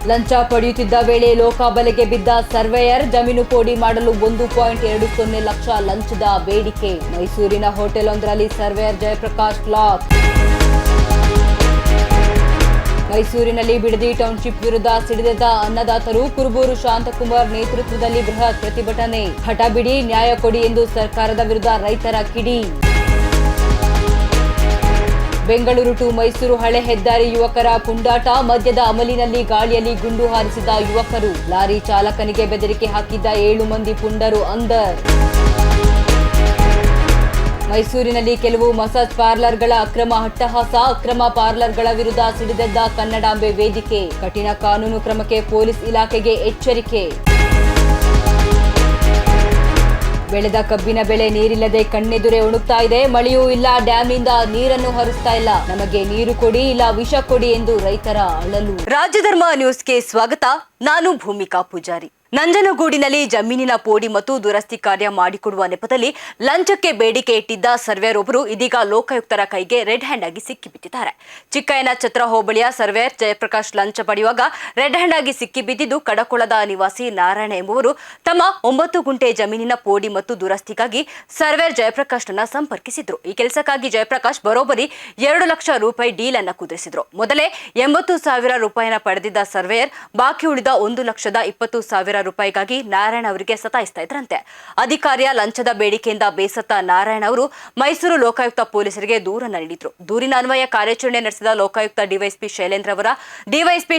ಲಂಚ ಪಡೆಯುತ್ತಿದ್ದ ವೇಳೆ ಲೋಕಾಬಲೆಗೆ ಬಿದ್ದ ಸರ್ವೇಯರ್, ಜಮೀನು ಪೋಡಿ ಮಾಡಲು 1.20 ಲಕ್ಷ ಲಂಚದ ಬೇಡಿಕೆ. ಮೈಸೂರಿನ ಹೋಟೆಲ್ವೊಂದರಲ್ಲಿ ಸರ್ವೇಯರ್ ಜಯಪ್ರಕಾಶ್ ಲಾಕ್. ಮೈಸೂರಿನಲ್ಲಿ ಬಿಡದಿ ಟೌನ್ಶಿಪ್ ವಿರುದ್ಧ ಸಿಡಿದೆದ್ದ ಅನ್ನದಾತರು, ಕುರುಬೂರು ಶಾಂತಕುಮಾರ್ ನೇತೃತ್ವದಲ್ಲಿ ಬೃಹತ್ ಪ್ರತಿಭಟನೆ. ಹಠ ಬಿಡಿ, ನ್ಯಾಯ ಕೊಡಿ ಎಂದು ಸರ್ಕಾರದ ವಿರುದ್ಧ ರೈತರ ಕಿಡಿ. ಬೆಂಗಳೂರು ಟು ಮೈಸೂರು ಹಳೆ ಹೆದ್ದಾರಿ ಯುವಕರ ಪುಂಡಾಟ, ಮದ್ಯದ ಅಮಲಿನಲ್ಲಿ ಗಾಳಿಯಲ್ಲಿ ಗುಂಡು ಹಾರಿಸಿದ ಯುವಕರು. ಲಾರಿ ಚಾಲಕನಿಗೆ ಬೆದರಿಕೆ ಹಾಕಿದ್ದ 7 ಮಂದಿ ಪುಂಡರು ಅಂದರ್. ಮೈಸೂರಿನಲ್ಲಿ ಕೆಲವು ಮಸಾಜ್ ಪಾರ್ಲರ್ಗಳ ಅಕ್ರಮ ಅಟ್ಟಹಾಸ, ಅಕ್ರಮ ಪಾರ್ಲರ್ಗಳ ವಿರುದ್ಧ ಸಿಡಿದೆದ್ದ ಕನ್ನಡಾಂಬೆ ವೇದಿಕೆ. ಕಠಿಣ ಕಾನೂನು ಕ್ರಮಕ್ಕೆ ಪೊಲೀಸ್ ಇಲಾಖೆಗೆ ಎಚ್ಚರಿಕೆ. ಬೆಳೆದ ಕಬ್ಬಿನ ಬೆಳೆ ನೀರಿಲ್ಲದೆ ಕಣ್ಣೆದುರೇ ಒಣಗ್ತಾ ಇದೆ. ಮಳೆಯೂ ಇಲ್ಲ, ಡ್ಯಾಂನಿಂದ ನೀರನ್ನು ಹರಿಸ್ತಾ ಇಲ್ಲ. ನಮಗೆ ನೀರು ಕೊಡಿ, ಇಲ್ಲ ವಿಷ ಕೊಡಿ ಎಂದು ರೈತರ ಅಳಲು. ರಾಜ್ಯಧರ್ಮ ನ್ಯೂಸ್ಗೆ ಸ್ವಾಗತ. ನಾನು ಭೂಮಿಕಾ ಪೂಜಾರಿ. ನಂಜನಗೂಡಿನಲ್ಲಿ ಜಮೀನಿನ ಪೋಡಿ ಮತ್ತು ದುರಸ್ತಿ ಕಾರ್ಯ ಮಾಡಿಕೊಡುವ ನೆಪದಲ್ಲಿ ಲಂಚಕ್ಕೆ ಬೇಡಿಕೆ ಇಟ್ಟಿದ್ದ ಸರ್ವೇಯರ್ ಒಬ್ಬರು ಇದೀಗ ಲೋಕಾಯುಕ್ತರ ಕೈಗೆ ರೆಡ್ ಹ್ಯಾಂಡ್ ಆಗಿ ಸಿಕ್ಕಿಬಿದ್ದಿದ್ದಾರೆ. ಚಿಕ್ಕಯ್ಯನ ಛತ್ರ ಹೋಬಳಿಯ ಸರ್ವೇಯರ್ ಜಯಪ್ರಕಾಶ್ ಲಂಚ ಪಡೆಯುವಾಗ ರೆಡ್ ಹ್ಯಾಂಡ್ ಆಗಿ ಸಿಕ್ಕಿಬಿದ್ದಿದ್ದು ಕಡಕೊಳದ ನಿವಾಸಿ ನಾರಾಯಣ ಎಂಬುವರು ತಮ್ಮ 9 ಗುಂಟೆ ಜಮೀನಿನ ಪೋಡಿ ಮತ್ತು ದುರಸ್ತಿಗಾಗಿ ಸರ್ವೇಯರ್ ಜಯಪ್ರಕಾಶ್ನನ್ನ ಸಂಪರ್ಕಿಸಿದ್ರು. ಈ ಕೆಲಸಕ್ಕಾಗಿ ಜಯಪ್ರಕಾಶ್ ಬರೋಬ್ಬರಿ 2 ಲಕ್ಷ ರೂಪಾಯಿ ಡೀಲ್ ಅನ್ನ ಕುದುರಿಸಿದ್ರು. ಮೊದಲೇ 80,000 ರೂಪಾಯಿನ ಪಡೆದಿದ್ದ ಸರ್ವೇಯರ್ ಬಾಕಿ ಉಳಿದ 1,20,000 ರೂಪಾಯಿಗಾಗಿ ನಾರಾಯಣ ಅವರಿಗೆ ಸತಾಯಿಸ್ತಾ ಇದ್ರಂತೆ. ಅಧಿಕಾರಿಯ ಲಂಚದ ಬೇಡಿಕೆಯಿಂದ ಬೇಸತ್ತ ನಾರಾಯಣ ಅವರು ಮೈಸೂರು ಲೋಕಾಯುಕ್ತ ಪೊಲೀಸರಿಗೆ ದೂರನ್ನ ನೀಡಿದ್ರು. ದೂರಿನ ಅನ್ವಯ ಕಾರ್ಯಾಚರಣೆ ನಡೆಸಿದ ಲೋಕಾಯುಕ್ತ ಡಿವೈಎಸ್ಪಿ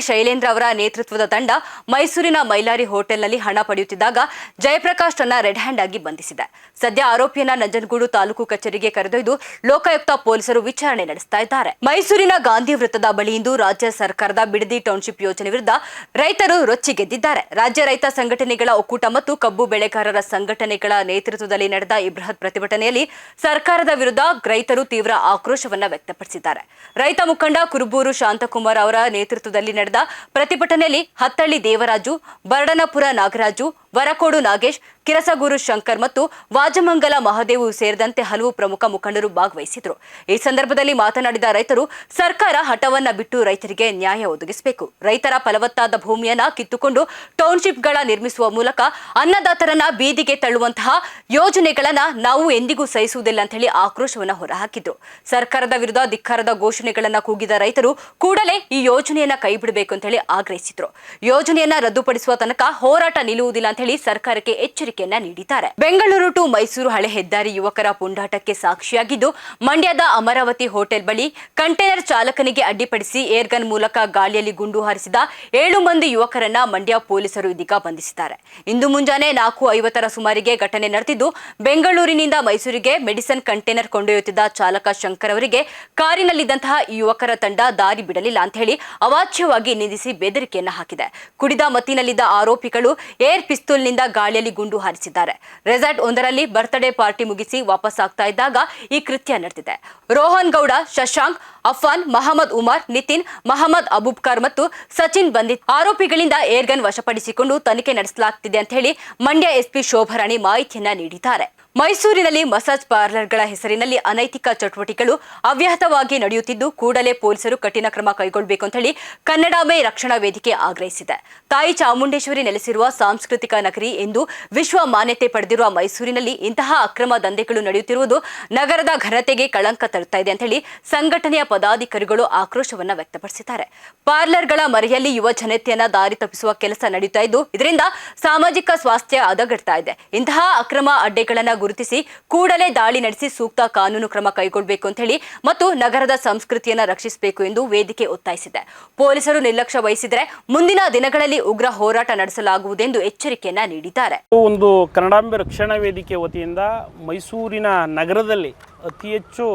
ಶೈಲೇಂದ್ರ ಅವರ ನೇತೃತ್ವದ ತಂಡ ಮೈಸೂರಿನ ಮೈಲಾರಿ ಹೋಟೆಲ್ನಲ್ಲಿ ಹಣ ಪಡೆಯುತ್ತಿದ್ದಾಗ ಜಯಪ್ರಕಾಶ್ ಅನ್ನ ರೆಡ್ ಹ್ಯಾಂಡ್ ಆಗಿ ಬಂಧಿಸಿದೆ. ಸದ್ಯ ಆರೋಪಿಯನ್ನ ನಂಜನಗೂಡು ತಾಲೂಕು ಕಚೇರಿಗೆ ಕರೆದೊಯ್ದು ಲೋಕಾಯುಕ್ತ ಪೊಲೀಸರು ವಿಚಾರಣೆ ನಡೆಸ್ತಾ ಇದ್ದಾರೆ. ಮೈಸೂರಿನ ಗಾಂಧಿ ವೃತ್ತದ ಬಳಿ ಇಂದು ರಾಜ್ಯ ಸರ್ಕಾರದ ಬಿಡದಿ ಟೌನ್ಶಿಪ್ ಯೋಜನೆ ವಿರುದ್ಧ ರೈತರು ರೊಚ್ಚಿಗೆದ್ದಿದ್ದಾರೆ. ರಾಜ್ಯ ರೈತ ಸಂಘಟನೆಗಳ ಒಕ್ಕೂಟ ಮತ್ತು ಕಬ್ಬು ಬೆಳೆಗಾರರ ಸಂಘಟನೆಗಳ ನೇತೃತ್ವದಲ್ಲಿ ನಡೆದ ಈ ಬೃಹತ್ ಪ್ರತಿಭಟನೆಯಲ್ಲಿ ಸರ್ಕಾರದ ವಿರುದ್ಧ ರೈತರು ತೀವ್ರ ಆಕ್ರೋಶವನ್ನ ವ್ಯಕ್ತಪಡಿಸಿದ್ದಾರೆ. ರೈತ ಮುಖಂಡ ಕುರುಬೂರು ಶಾಂತಕುಮಾರ್ ಅವರ ನೇತೃತ್ವದಲ್ಲಿ ನಡೆದ ಪ್ರತಿಭಟನೆಯಲ್ಲಿ ಹತ್ತಳ್ಳಿ ದೇವರಾಜು, ಬರಡನಪುರ ನಾಗರಾಜು, ವರಕೋಡು ನಾಗೇಶ್, ಕಿರಸಗೂರು ಶಂಕರ್ ಮತ್ತು ವಾಜಮಂಗಲ ಮಹದೇವು ಸೇರಿದಂತೆ ಹಲವು ಪ್ರಮುಖ ಮುಖಂಡರು ಭಾಗವಹಿಸಿದ್ರು. ಈ ಸಂದರ್ಭದಲ್ಲಿ ಮಾತನಾಡಿದ ರೈತರು, ಸರ್ಕಾರ ಹಠವನ್ನ ಬಿಟ್ಟು ರೈತರಿಗೆ ನ್ಯಾಯ ಒದಗಿಸಬೇಕು. ರೈತರ ಫಲವತ್ತಾದ ಭೂಮಿಯನ್ನ ಕಿತ್ತುಕೊಂಡು ಟೌನ್ಶಿಪ್ಗಳ ನಿರ್ಮಿಸುವ ಮೂಲಕ ಅನ್ನದಾತರನ್ನ ಬೀದಿಗೆ ತಳ್ಳುವಂತಹ ಯೋಜನೆಗಳನ್ನ ನಾವು ಎಂದಿಗೂ ಸಹಿಸುವುದಿಲ್ಲ ಅಂತ ಹೇಳಿ ಆಕ್ರೋಶವನ್ನ ಹೊರಹಾಕಿದ್ರು. ಸರ್ಕಾರದ ವಿರುದ್ಧ ಧಿಕ್ಕಾರದ ಘೋಷಣೆಗಳನ್ನ ಕೂಗಿದ ರೈತರು ಕೂಡಲೇ ಈ ಯೋಜನೆಯನ್ನ ಕೈಬಿಡಬೇಕು ಅಂತ ಹೇಳಿ ಆಗ್ರಹಿಸಿದ್ರು. ಯೋಜನೆಯನ್ನ ರದ್ದುಪಡಿಸುವ ತನಕ ಹೋರಾಟ ನಿಲ್ಲುವುದಿಲ್ಲ ಅಂತ ಹೇಳಿ ಸರ್ಕಾರಕ್ಕೆ ಎಚ್ಚರಿಕೆಯನ್ನ ನೀಡಿದ್ದಾರೆ. ಬೆಂಗಳೂರು ಟು ಮೈಸೂರು ಹಳೆ ಹೆದ್ದಾರಿ ಯುವಕರ ಪುಂಡಾಟಕ್ಕೆ ಸಾಕ್ಷಿಯಾಗಿದ್ದು, ಮಂಡ್ಯದ ಅಮರಾವತಿ ಹೋಟೆಲ್ ಬಳಿ ಕಂಟೈನರ್ ಚಾಲಕನಿಗೆ ಅಡ್ಡಿಪಡಿಸಿ ಏರ್ಗನ್ ಮೂಲಕ ಗಾಳಿಯಲ್ಲಿ ಗುಂಡು ಹಾರಿಸಿದ 7 ಮಂದಿ ಯುವಕರನ್ನ ಮಂಡ್ಯ ಪೊಲೀಸರು ಇದೀಗ ಬಂಧಿಸಿದ್ದಾರೆ. ಇಂದು ಮುಂಜಾನೆ 4:50 ಸುಮಾರಿಗೆ ಘಟನೆ ನಡೆದಿದ್ದು, ಬೆಂಗಳೂರಿನಿಂದ ಮೈಸೂರಿಗೆ ಮೆಡಿಸಿನ್ ಕಂಟೈನರ್ ಕೊಂಡೊಯ್ಯುತ್ತಿದ್ದ ಚಾಲಕ ಶಂಕರ್ ಅವರಿಗೆ ಕಾರಿನಲ್ಲಿದ್ದಂತಹ ಈ ಯುವಕರ ತಂಡ ದಾರಿ ಬಿಡಲಿಲ್ಲ ಅಂತ ಹೇಳಿ ಅವಾಚ್ಯವಾಗಿ ನಿಂದಿಸಿ ಬೆದರಿಕೆಯನ್ನ ಹಾಕಿದೆ. ಕುಡಿದ ಮತ್ತಿನಲ್ಲಿದ್ದ ಆರೋಪಿಗಳು ಏರ್ ಪಿಸ್ತೂಲ್ನಿಂದ ಗಾಳಿಯಲ್ಲಿ ಗುಂಡು ಹಾರಿಸಿದ್ದಾರೆ. ರೆಸಾರ್ಟ್ ಒಂದರಲ್ಲಿ ಬರ್ತ್ಡೇ ಪಾರ್ಟಿ ಮುಗಿಸಿ ವಾಪಸ್ ಆಗ್ತಾ ಇದ್ದಾಗ ಈ ಕೃತ್ಯ ನಡೆದಿದೆ. ರೋಹನ್ ಗೌಡ, ಶಶಾಂಕ್, ಅಫಾನ್, ಮಹಮ್ಮದ್ ಉಮಾರ್, ನಿತಿನ್, ಮಹಮ್ಮದ್ ಅಬೂಬ್ಕರ್ ಮತ್ತು ಸಚಿನ್ ಬಂಧಿತ ಆರೋಪಿಗಳಿಂದ ಏರ್ಗನ್ ವಶಪಡಿಸಿಕೊಂಡು ತನಿಖೆ ನಡೆಸಲಾಗುತ್ತಿದೆ ಅಂತ ಹೇಳಿ ಮಂಡ್ಯ ಎಸ್ಪಿ ಶೋಭರಾಣಿ ಮಾಹಿತಿಯನ್ನ ನೀಡಿದ್ದಾರೆ. ಮೈಸೂರಿನಲ್ಲಿ ಮಸಾಜ್ ಪಾರ್ಲರ್ಗಳ ಹೆಸರಿನಲ್ಲಿ ಅನೈತಿಕ ಚಟುವಟಿಕೆಗಳು ಅವ್ಯಾಹತವಾಗಿ ನಡೆಯುತ್ತಿದ್ದು, ಕೂಡಲೇ ಪೊಲೀಸರು ಕಠಿಣ ಕ್ರಮ ಕೈಗೊಳ್ಳಬೇಕು ಅಂತ ಹೇಳಿ ಕನ್ನಡಾಂಬೆ ರಕ್ಷಣಾ ವೇದಿಕೆ ಆಗ್ರಹಿಸಿದೆ. ತಾಯಿ ಚಾಮುಂಡೇಶ್ವರಿ ನೆಲೆಸಿರುವ ಸಾಂಸ್ಕೃತಿಕ ನಗರಿ ಎಂದು ವಿಶ್ವ ಮಾನ್ಯತೆ ಪಡೆದಿರುವ ಮೈಸೂರಿನಲ್ಲಿ ಇಂತಹ ಅಕ್ರಮ ದಂಧೆಗಳು ನಡೆಯುತ್ತಿರುವುದು ನಗರದ ಘನತೆಗೆ ಕಳಂಕ ತರುತ್ತಾ ಇದೆ ಅಂತ ಹೇಳಿ ಸಂಘಟನೆಯ ಪದಾಧಿಕಾರಿಗಳು ಆಕ್ರೋಶವನ್ನ ವ್ಯಕ್ತಪಡಿಸಿದ್ದಾರೆ. ಪಾರ್ಲರ್ಗಳ ಮರೆಯಲ್ಲಿ ಯುವ ಜನತೆಯನ್ನ ದಾರಿ ತಪ್ಪಿಸುವ ಕೆಲಸ ನಡೆಯುತ್ತಾ ಇದ್ದು, ಇದರಿಂದ ಸಾಮಾಜಿಕ ಸ್ವಾಸ್ಥ್ಯ ಹದಗೆಡ್ತಾ ಇದೆ. ಇಂತಹ ಅಕ್ರಮ ಅಡ್ಡೆಗಳನ್ನ ಗುರುತಿಸಿ ಕೂಡಲೇ ದಾಳಿ ನಡೆಸಿ ಸೂಕ್ತ ಕಾನೂನು ಕ್ರಮ ಕೈಗೊಳ್ಳಬೇಕು ಅಂತ ಹೇಳಿ ಮತ್ತು ನಗರದ ಸಂಸ್ಕೃತಿಯನ್ನ ರಕ್ಷಿಸಬೇಕು ಎಂದು ವೇದಿಕೆ ಒತ್ತಾಯಿಸಿದೆ. ಪೊಲೀಸರು ನಿರ್ಲಕ್ಷ್ಯ ವಹಿಸಿದರೆ ಮುಂದಿನ ದಿನಗಳಲ್ಲಿ ಉಗ್ರ ಹೋರಾಟ ನಡೆಸಲಾಗುವುದೆಂದು ಎಚ್ಚರಿಕೆಯನ್ನ ನೀಡಿದ್ದಾರೆ. ಒಂದು ಕನ್ನಡಾಂಬೆ ರಕ್ಷಣಾ ವೇದಿಕೆ ವತಿಯಿಂದ ಮೈಸೂರಿನ ನಗರದಲ್ಲಿ ಅತಿ ಹೆಚ್ಚು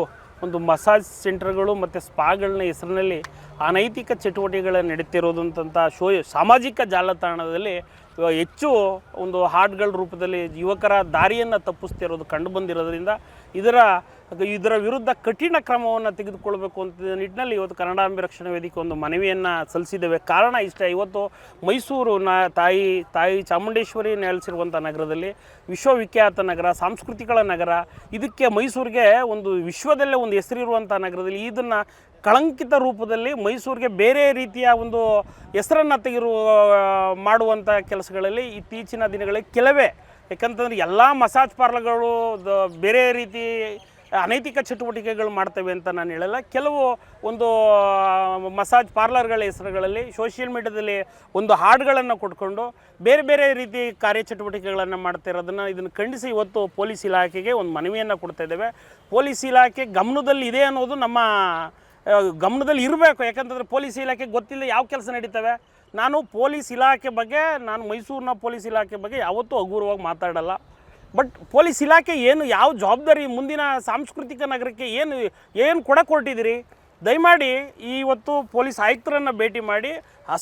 ಒಂದು ಮಸಾಜ್ ಸೆಂಟರ್ಗಳು ಮತ್ತು ಸ್ಪಾಗಳನ್ನ ಹೆಸರಿನಲ್ಲಿ ಅನೈತಿಕ ಚಟುವಟಿಕೆಗಳು ನಡೀತಿರೋದಂಥ ಸಾಮಾಜಿಕ ಜಾಲತಾಣದಲ್ಲಿ ಹೆಚ್ಚು ಒಂದು ಹಾಡ್ಗಳ ರೂಪದಲ್ಲಿ ಯುವಕರ ದಾರಿಯನ್ನು ತಪ್ಪಿಸ್ತಿರೋದು ಕಂಡು ಬಂದಿರೋದ್ರಿಂದ ಇದರ ವಿರುದ್ಧ ಕಠಿಣ ಕ್ರಮವನ್ನು ತೆಗೆದುಕೊಳ್ಬೇಕು ಅಂತ ನಿಟ್ಟಿನಲ್ಲಿ ಇವತ್ತು ಕನ್ನಡಾಂಬೆ ರಕ್ಷಣಾ ವೇದಿಕೆ ಒಂದು ಮನವಿಯನ್ನು ಸಲ್ಲಿಸಿದ್ದೇವೆ. ಕಾರಣ ಇಷ್ಟೇ, ಇವತ್ತು ಮೈಸೂರು ತಾಯಿ ಚಾಮುಂಡೇಶ್ವರಿ ನೆಲೆಸಿರುವಂಥ ನಗರದಲ್ಲಿ ವಿಶ್ವವಿಖ್ಯಾತ ನಗರ, ಸಾಂಸ್ಕೃತಿಗಳ ನಗರ, ಇದಕ್ಕೆ ಮೈಸೂರಿಗೆ ಒಂದು ವಿಶ್ವದಲ್ಲೇ ಒಂದು ಹೆಸರಿರುವಂಥ ನಗರದಲ್ಲಿ ಇದನ್ನು ಕಳಂಕಿತ ರೂಪದಲ್ಲಿ ಮೈಸೂರಿಗೆ ಬೇರೆ ರೀತಿಯ ಒಂದು ಹೆಸರನ್ನು ಮಾಡುವಂಥ ಕೆಲಸಗಳಲ್ಲಿ ಇತ್ತೀಚಿನ ದಿನಗಳಲ್ಲಿ ಕೆಲವೇ, ಯಾಕಂತಂದರೆ ಎಲ್ಲ ಮಸಾಜ್ ಪಾರ್ಲರ್ಗಳು ಬೇರೆ ರೀತಿ ಅನೈತಿಕ ಚಟುವಟಿಕೆಗಳು ಮಾಡ್ತವೆ ಅಂತ ನಾನು ಹೇಳಲ್ಲ. ಕೆಲವು ಒಂದು ಮಸಾಜ್ ಪಾರ್ಲರ್ಗಳ ಹೆಸರುಗಳಲ್ಲಿ ಸೋಷಿಯಲ್ ಮೀಡ್ಯಾದಲ್ಲಿ ಒಂದು ಹಾಡುಗಳನ್ನು ಕೊಟ್ಕೊಂಡು ಬೇರೆ ಬೇರೆ ರೀತಿ ಕಾರ್ಯಚಟುವಟಿಕೆಗಳನ್ನು ಮಾಡ್ತಾ ಇರೋದನ್ನು ಇದನ್ನು ಖಂಡಿಸಿ ಇವತ್ತು ಪೊಲೀಸ್ ಇಲಾಖೆಗೆ ಒಂದು ಮನವಿಯನ್ನು ಕೊಡ್ತಾ ಇದ್ದೇವೆ. ಪೊಲೀಸ್ ಇಲಾಖೆ ಗಮನದಲ್ಲಿ ಇದೆ ಅನ್ನೋದು ನಮ್ಮ ಗಮನದಲ್ಲಿ ಇರಬೇಕು. ಯಾಕಂತಂದರೆ ಪೊಲೀಸ್ ಇಲಾಖೆ ಗೊತ್ತಿಲ್ಲ ಯಾವ ಕೆಲಸ ನಡೀತವೆ. ನಾನು ಪೊಲೀಸ್ ಇಲಾಖೆ ಬಗ್ಗೆ, ನಾನು ಮೈಸೂರಿನ ಪೊಲೀಸ್ ಇಲಾಖೆ ಬಗ್ಗೆ ಯಾವತ್ತೂ ಹಗುರವಾಗಿ ಮಾತಾಡಲ್ಲ. ಬಟ್ ಪೊಲೀಸ್ ಇಲಾಖೆ ಯಾವ ಜವಾಬ್ದಾರಿ ಮುಂದಿನ ಸಾಂಸ್ಕೃತಿಕ ನಗರಕ್ಕೆ ಏನು ಕೊಡಕ್ಕೆ ಹೊರಟಿದ್ದೀರಿ? ದಯಮಾಡಿ ಇವತ್ತು ಪೊಲೀಸ್ ಆಯುಕ್ತರನ್ನು ಭೇಟಿ ಮಾಡಿ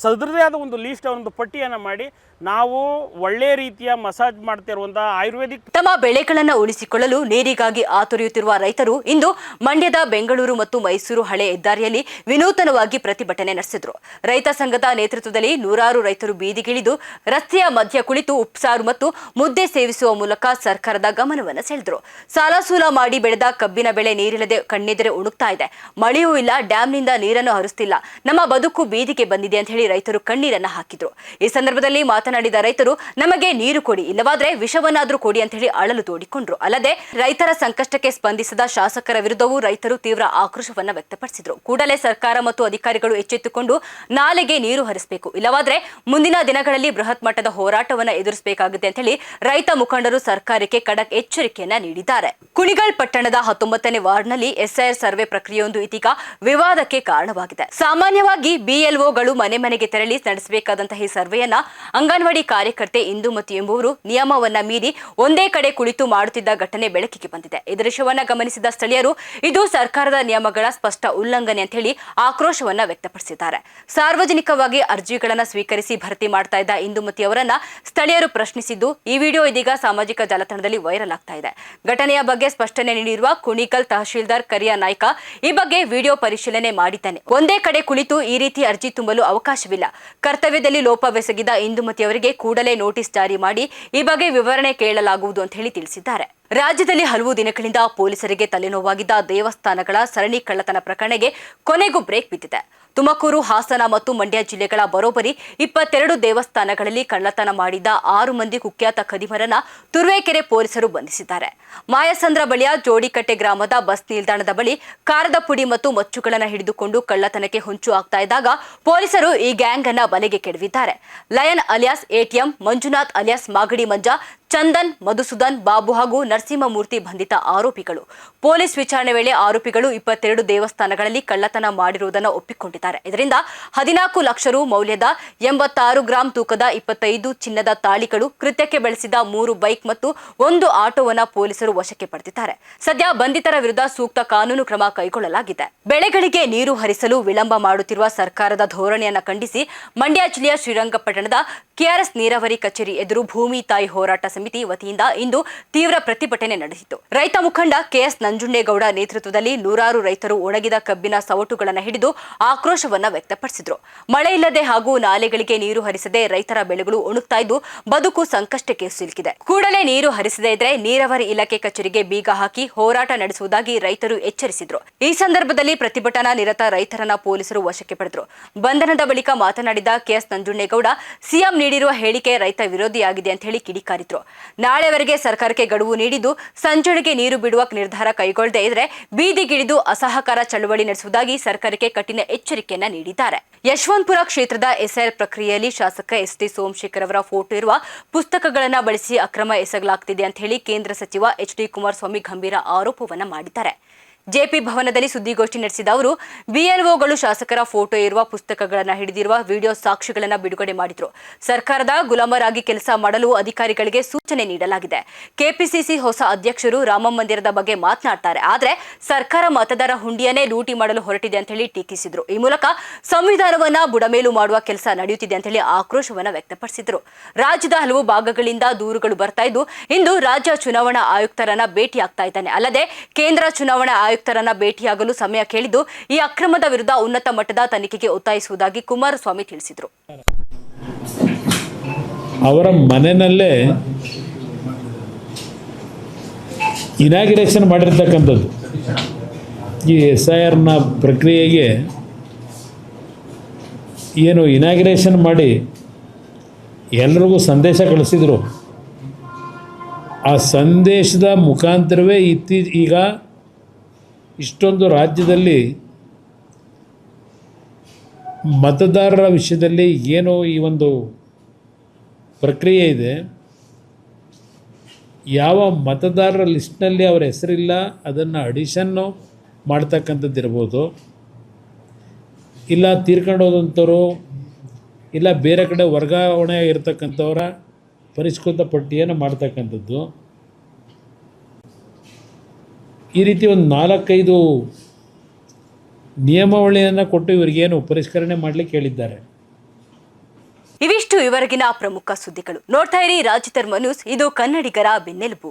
ಸದೃಢ ಆದ ಒಂದು ಲೀಸ್ಟ್, ಒಂದು ಪಟ್ಟಿಯನ್ನು ಮಾಡಿ ನಾವು ಒಳ್ಳೆಯ ರೀತಿಯ ಮಸಾಜ್ ಮಾಡ್ತಿರುವಂಥ ಆಯುರ್ವೇದಿಕ್. ತಮ್ಮ ಬೆಳೆಗಳನ್ನು ಉಳಿಸಿಕೊಳ್ಳಲು ನೀರಿಗಾಗಿ ಆತುರಿಯುತ್ತಿರುವ ರೈತರು ಇಂದು ಮಂಡ್ಯದ ಬೆಂಗಳೂರು ಮತ್ತು ಮೈಸೂರು ಹಳೆ ಹೆದ್ದಾರಿಯಲ್ಲಿ ವಿನೂತನವಾಗಿ ಪ್ರತಿಭಟನೆ ನಡೆಸಿದರು. ರೈತ ಸಂಘದ ನೇತೃತ್ವದಲ್ಲಿ ನೂರಾರು ರೈತರು ಬೀದಿಗಿಳಿದು ರಸ್ತೆಯ ಮಧ್ಯ ಕುಳಿತು ಉಪ್ಸಾರು ಮತ್ತು ಮುದ್ದೆ ಸೇವಿಸುವ ಮೂಲಕ ಸರ್ಕಾರದ ಗಮನವನ್ನು ಸೆಳೆದರು. ಸಾಲಸೂಲ ಮಾಡಿ ಬೆಳೆದ ಕಬ್ಬಿನ ಬೆಳೆ ನೀರಿಲ್ಲದೆ ಕಣ್ಣೆದುರೆ ಉಣುಕ್ತಾ ಇದೆ. ಮಳೆಯೂ ಇಲ್ಲ, ಡ್ಯಾಂನಿಂದ ನೀರನ್ನು ಹರಿಸ್ತಿಲ್ಲ, ನಮ್ಮ ಬದುಕು ಬೀದಿಗೆ ಬಂದಿದೆ ಅಂತ ಹೇಳಿ ರೈತರು ಕಣ್ಣೀರನ್ನ ಹಾಕಿದ್ರು. ಈ ಸಂದರ್ಭದಲ್ಲಿ ಮಾತನಾಡಿದ ರೈತರು, ನಮಗೆ ನೀರು ಕೊಡಿ, ಇಲ್ಲವಾದ್ರೆ ವಿಷವನ್ನಾದ್ರೂ ಕೊಡಿ ಅಂತ ಹೇಳಿ ಅಳಲು ತೋಡಿಕೊಂಡ್ರು. ಅಲ್ಲದೆ ರೈತರ ಸಂಕಷ್ಟಕ್ಕೆ ಸ್ಪಂದಿಸದ ಶಾಸಕರ ವಿರುದ್ಧವೂ ರೈತರು ತೀವ್ರ ಆಕ್ರೋಶವನ್ನ ವ್ಯಕ್ತಪಡಿಸಿದ್ರು. ಕೂಡಲೇ ಸರ್ಕಾರ ಮತ್ತು ಅಧಿಕಾರಿಗಳು ಎಚ್ಚೆತ್ತುಕೊಂಡು ನಾಲೆಗೆ ನೀರು ಹರಿಸಬೇಕು, ಇಲ್ಲವಾದ್ರೆ ಮುಂದಿನ ದಿನಗಳಲ್ಲಿ ಬೃಹತ್ ಮಟ್ಟದ ಹೋರಾಟವನ್ನ ಎದುರಿಸಬೇಕಾಗುತ್ತೆ ಅಂತ ಹೇಳಿ ರೈತ ಮುಖಂಡರು ಸರ್ಕಾರಕ್ಕೆ ಖಡಕ್ ಎಚ್ಚರಿಕೆಯನ್ನ ನೀಡಿದ್ದಾರೆ. ಕುಣಿಗಲ್ ಪಟ್ಟಣದ 19ನೇ ವಾರ್ಡ್ನಲ್ಲಿ ಎಸ್ಐಆರ್ ಸರ್ವೆ ಪ್ರಕ್ರಿಯೆಯೊಂದು ಇದೀಗ ವಿವಾದಕ್ಕೆ ಕಾರಣವಾಗಿದೆ. ಸಾಮಾನ್ಯವಾಗಿ ಬಿಎಲ್ಒಗಳು ಮನೆ ಮನೆಗೆ ತೆರಳಿ ನಡೆಸಬೇಕಾದಂತಹ ಈ ಸರ್ವೆಯನ್ನ ಅಂಗನವಾಡಿ ಕಾರ್ಯಕರ್ತೆ ಇಂದುಮತಿ ಎಂಬುವರು ನಿಯಮವನ್ನ ಮೀರಿ ಒಂದೇ ಕಡೆ ಕುಳಿತು ಮಾಡುತ್ತಿದ್ದ ಘಟನೆ ಬೆಳಕಿಗೆ ಬಂದಿದೆ. ಈ ದೃಶ್ಯವನ್ನ ಗಮನಿಸಿದ ಸ್ಥಳೀಯರು ಇದು ಸರ್ಕಾರದ ನಿಯಮಗಳ ಸ್ಪಷ್ಟ ಉಲ್ಲಂಘನೆ ಅಂತ ಹೇಳಿ ಆಕ್ರೋಶವನ್ನ ವ್ಯಕ್ತಪಡಿಸಿದ್ದಾರೆ. ಸಾರ್ವಜನಿಕವಾಗಿ ಅರ್ಜಿಗಳನ್ನ ಸ್ವೀಕರಿಸಿ ಭರ್ತಿ ಮಾಡ್ತಾ ಇದ್ದ ಇಂದುಮತಿ ಅವರನ್ನ ಸ್ಥಳೀಯರು ಪ್ರಶ್ನಿಸಿದ್ದು ಈ ವಿಡಿಯೋ ಇದೀಗ ಸಾಮಾಜಿಕ ಜಾಲತಾಣದಲ್ಲಿ ವೈರಲ್ ಆಗ್ತಾ ಇದೆ. ಘಟನೆಯ ಬಗ್ಗೆ ಸ್ಪಷ್ಟನೆ ನೀಡಿರುವ ಕುಣಿಗಲ್ ತಹಶೀಲ್ದಾರ್ ಕರಿಯ ನಾಯ್ಕ, ಈ ಬಗ್ಗೆ ವಿಡಿಯೋ ಪರಿಶೀಲನೆ ಮಾಡಿದ್ದಾನೆ. ಒಂದೇ ಕಡೆ ಕುಳಿತು ಈ ರೀತಿ ಅರ್ಜಿ ತುಂಬಲು ಅವಕಾಶವಿಲ್ಲ. ಕರ್ತವ್ಯದಲ್ಲಿ ಲೋಪವೆಸಗಿದ ಇಂದುಮತಿ ಅವರಿಗೆ ಕೂಡಲೇ ನೋಟಿಸ್ ಜಾರಿ ಮಾಡಿ ಈ ಬಗ್ಗೆ ವಿವರಣೆ ಕೇಳಲಾಗುವುದು ಅಂತ ಹೇಳಿ ತಿಳಿಸಿದ್ದಾರೆ. ರಾಜ್ಯದಲ್ಲಿ ಹಲವು ದಿನಗಳಿಂದ ಪೊಲೀಸರಿಗೆ ತಲೆನೋವಾಗಿದ್ದ ದೇವಸ್ಥಾನಗಳ ಸರಣಿ ಕಳ್ಳತನ ಪ್ರಕರಣಕ್ಕೆ ಕೊನೆಗೂ ಬ್ರೇಕ್ ಬಿದ್ದಿದೆ. ತುಮಕೂರು, ಹಾಸನ ಮತ್ತು ಮಂಡ್ಯ ಜಿಲ್ಲೆಗಳ ಬರೋಬ್ಬರಿ 22 ದೇವಸ್ಥಾನಗಳಲ್ಲಿ ಕಳ್ಳತನ ಮಾಡಿದ್ದ 6 ಮಂದಿ ಕುಖ್ಯಾತ ಖದೀಮರನ್ನ ತುರುವೇಕೆರೆ ಪೊಲೀಸರು ಬಂಧಿಸಿದ್ದಾರೆ. ಮಾಯಸಂದ್ರ ಬಳಿಯ ಜೋಡಿಕಟ್ಟೆ ಗ್ರಾಮದ ಬಸ್ ನಿಲ್ದಾಣದ ಬಳಿ ಕಾರದ ಪುಡಿ ಮತ್ತು ಮಚ್ಚುಗಳನ್ನು ಹಿಡಿದುಕೊಂಡು ಕಳ್ಳತನಕ್ಕೆ ಹೊಂಚು ಆಗ್ತಾ ಇದ್ದಾಗ ಪೊಲೀಸರು ಈ ಗ್ಯಾಂಗ್ ಅನ್ನ ಬಲೆಗೆ ಕೆಡವಿದ್ದಾರೆ. Lion alias ATM, Manjunath alias Magadi Manja, Chandan, Madhusudan, Babu ಹಾಗೂ ನರಸಿಂಹಮೂರ್ತಿ ಬಂಧಿತ ಆರೋಪಿಗಳು. ಪೊಲೀಸ್ ವಿಚಾರಣೆ ವೇಳೆ ಆರೋಪಿಗಳು 22 ದೇವಸ್ಥಾನಗಳಲ್ಲಿ ಕಳ್ಳತನ ಮಾಡಿರುವುದನ್ನು ಒಪ್ಪಿಕೊಂಡಿದ್ದಾರೆ. ಇದರಿಂದ 14 ಲಕ್ಷ ರು ಮೌಲ್ಯದ 86 ಗ್ರಾಂ ತೂಕದ 25 ಚಿನ್ನದ ತಾಳಿಗಳು, ಕೃತ್ಯಕ್ಕೆ ಬಳಸಿದ 3 ಬೈಕ್ ಮತ್ತು 1 ಆಟೋವನ್ನು ಪೊಲೀಸರು ವಶಕ್ಕೆ ಪಡೆದಿದ್ದಾರೆ. ಸದ್ಯ ಬಂಧಿತರ ವಿರುದ್ಧ ಸೂಕ್ತ ಕಾನೂನು ಕ್ರಮ ಕೈಗೊಳ್ಳಲಾಗಿದೆ. ಬೆಳೆಗಳಿಗೆ ನೀರು ಹರಿಸಲು ವಿಳಂಬ ಮಾಡುತ್ತಿರುವ ಸರ್ಕಾರದ ಧೋರಣೆಯನ್ನು ಖಂಡಿಸಿ ಮಂಡ್ಯ ಜಿಲ್ಲೆಯ ಶ್ರೀರಂಗಪಟ್ಟಣದ ಕೆಆರ್ಎಸ್ ನೀರಾವರಿ ಕಚೇರಿ ಎದುರು ಭೂಮಿ ತಾಯಿ ಹೋರಾಟ ಸಮಿತಿ ವತಿಯಿಂದ ಇಂದು ತೀವ್ರ ಪ್ರತಿಭಟನೆ ನಡೆಸಿತು. ರೈತ ಮುಖಂಡ ಕೆಎಸ್ ನಂಜುಂಡೇಗೌಡ ನೇತೃತ್ವದಲ್ಲಿ ನೂರಾರು ರೈತರು ಒಣಗಿದ ಕಬ್ಬಿನ ಸವಟುಗಳನ್ನು ಹಿಡಿದು ಆಕ್ರೋಶವನ್ನ ವ್ಯಕ್ತಪಡಿಸಿದರು. ಮಳೆ ಇಲ್ಲದೆ ಹಾಗೂ ನಾಲೆಗಳಿಗೆ ನೀರು ಹರಿಸದೆ ರೈತರ ಬೆಳೆಗಳು ಒಣಗ್ತಾ ಇದ್ದು ಬದುಕು ಸಂಕಷ್ಟಕ್ಕೆ ಸಿಲುಕಿದೆ. ಕೂಡಲೇ ನೀರು ಹರಿಸದೇ ಇದ್ರೆ ನೀರಾವರಿ ಇಲಾಖೆ ಕಚೇರಿಗೆ ಬೀಗ ಹಾಕಿ ಹೋರಾಟ ನಡೆಸುವುದಾಗಿ ರೈತರು ಎಚ್ಚರಿಸಿದ್ರು. ಈ ಸಂದರ್ಭದಲ್ಲಿ ಪ್ರತಿಭಟನಾ ನಿರತ ರೈತರನ್ನ ಪೊಲೀಸರು ವಶಕ್ಕೆ ಪಡೆದರು. ಬಂಧನದ ಬಳಿಕ ಮಾತನಾಡಿದ ಕೆಎಸ್ ನಂಜುಂಡೇಗೌಡ, ಸಿಎಂ ನೀಡಿರುವ ಹೇಳಿಕೆ ರೈತ ವಿರೋಧಿಯಾಗಿದೆ ಅಂತ ಹೇಳಿ ಕಿಡಿಕಾರಿದ್ರು. ನಾಳೆವರೆಗೆ ಸರ್ಕಾರಕ್ಕೆ ಗಡುವು ನೀಡಿದ್ದು ಸಂಜೆಗೆ ನೀರು ಬಿಡುವ ನಿರ್ಧಾರ ಕೈಗೊಳ್ಳದೇ ಇದ್ರೆ ಬೀದಿಗಿಳಿದು ಅಸಹಕಾರ ಚಳವಳಿ ನಡೆಸುವುದಾಗಿ ಸರ್ಕಾರಕ್ಕೆ ಕಠಿಣ ಎಚ್ಚರಿಕೆಯನ್ನ ನೀಡಿದ್ದಾರೆ. ಯಶವಂತಪುರ ಕ್ಷೇತ್ರದ ಎಸ್ಐಆರ್ ಪ್ರಕ್ರಿಯೆಯಲ್ಲಿ ಶಾಸಕ ಎಸ್ಟಿ ಸೋಮಶೇಖರ್ ಅವರ ಫೋಟೋ ಇರುವ ಪುಸ್ತಕಗಳನ್ನು ಬಳಸಿ ಅಕ್ರಮ ಎಸಗಲಾಗ್ತಿದೆ ಅಂತ ಹೇಳಿ ಕೇಂದ್ರ ಸಚಿವ ಎಚ್ಡಿ ಕುಮಾರಸ್ವಾಮಿ ಗಂಭೀರ ಆರೋಪವನ್ನ ಮಾಡಿದ್ದಾರೆ. ಜೆಪಿ ಭವನದಲ್ಲಿ ಸುದ್ದಿಗೋಷ್ಠಿ ನಡೆಸಿದ ಅವರು, ಬಿಎಲ್ಒಗಳು ಶಾಸಕರ ಫೋಟೋ ಇರುವ ಪುಸ್ತಕಗಳನ್ನು ಹಿಡಿದಿರುವ ವಿಡಿಯೋ ಸಾಕ್ಷಿಗಳನ್ನು ಬಿಡುಗಡೆ ಮಾಡಿದ್ರು. ಸರ್ಕಾರದ ಗುಲಾಮರಾಗಿ ಕೆಲಸ ಮಾಡಲು ಅಧಿಕಾರಿಗಳಿಗೆ ಸೂಚನೆ ನೀಡಲಾಗಿದೆ. ಕೆಪಿಸಿಸಿ ಹೊಸ ಅಧ್ಯಕ್ಷರು ರಾಮ ಮಂದಿರದ ಬಗ್ಗೆ ಮಾತನಾಡ್ತಾರೆ, ಆದರೆ ಸರ್ಕಾರ ಮತದಾರ ಹುಂಡಿಯನ್ನೇ ಲೂಟಿ ಮಾಡಲು ಹೊರಟಿದೆ ಅಂತ ಹೇಳಿ ಟೀಕಿಸಿದ್ರು. ಈ ಮೂಲಕ ಸಂವಿಧಾನವನ್ನ ಬುಡಮೇಲು ಮಾಡುವ ಕೆಲಸ ನಡೆಯುತ್ತಿದೆ ಅಂತ ಹೇಳಿ ಆಕ್ರೋಶವನ್ನ ವ್ಯಕ್ತಪಡಿಸಿದ್ರು. ರಾಜ್ಯದ ಹಲವು ಭಾಗಗಳಿಂದ ದೂರುಗಳು ಬರ್ತಾ ಇದ್ದು ಇಂದು ರಾಜ್ಯ ಚುನಾವಣಾ ಆಯುಕ್ತರನ್ನ ಭೇಟಿಯಾಗ್ತಾ ಇದ್ದಾನೆ. ಅಲ್ಲದೆ ಕೇಂದ್ರ ಚುನಾವಣಾ ಆಯುಕ್ತರನ್ನ ಭೇಟಿಯಾಗಲು ಸಮಯ ಕೇಳಿದ್ದು ಈ ಅಕ್ರಮದ ವಿರುದ್ಧ ಉನ್ನತ ಮಟ್ಟದ ತನಿಖೆಗೆ ಒತ್ತಾಯಿಸುವುದಾಗಿ ಕುಮಾರಸ್ವಾಮಿ ತಿಳಿಸಿದರು. ಅವರ ಮನೆಯಲ್ಲೇ ಇನಾಗ್ರೇಷನ್ ಮಾಡಿರ್ತಕ್ಕಂಥದ್ದು ಈ SIRನ ಪ್ರಕ್ರಿಯೆಗೆ ಏನು ಇನಾಗ್ರೇಷನ್ ಮಾಡಿ ಎಲ್ರಿಗೂ ಸಂದೇಶ ಕಳಿಸಿದರು. ಆ ಸಂದೇಶದ ಮುಖಾಂತರವೇ ಈಗ ಇಷ್ಟೊಂದು ರಾಜ್ಯದಲ್ಲಿ ಮತದಾರರ ವಿಷಯದಲ್ಲಿ ಏನು ಈ ಒಂದು ಪ್ರಕ್ರಿಯೆ ಇದೆ, ಯಾವ ಮತದಾರರ ಲಿಸ್ಟ್ನಲ್ಲಿ ಅವರ ಹೆಸರಿಲ್ಲ ಅದನ್ನು ಅಡಿಷನ್ನು ಮಾಡ್ತಕ್ಕಂಥದ್ದಿರ್ಬೋದು, ಇಲ್ಲ ತೀರ್ಕೊಂಡು ಹೋದಂಥವ್ರು, ಇಲ್ಲ ಬೇರೆ ಕಡೆ ವರ್ಗಾವಣೆ ಇರತಕ್ಕಂಥವರ ಪರಿಷ್ಕೃತ ಪಟ್ಟಿಯನ್ನು ಮಾಡ್ತಕ್ಕಂಥದ್ದು, ಈ ರೀತಿ ಒಂದು 4-5 ನಿಯಮಾವಳಿಯನ್ನು ಕೊಟ್ಟು ಇವರಿಗೇನು ಪರಿಷ್ಕರಣೆ ಮಾಡಲಿಕ್ಕೆ ಹೇಳಿದ್ದಾರೆ. ಇವಿಷ್ಟು ಇವರೆಗಿನ ಪ್ರಮುಖ ಸುದ್ದಿಗಳು. ನೋಡ್ತಾ ಇರಿ ರಾಜಧರ್ಮ ನ್ಯೂಸ್, ಇದು ಕನ್ನಡಿಗರ ಬೆನ್ನೆಲುಬು.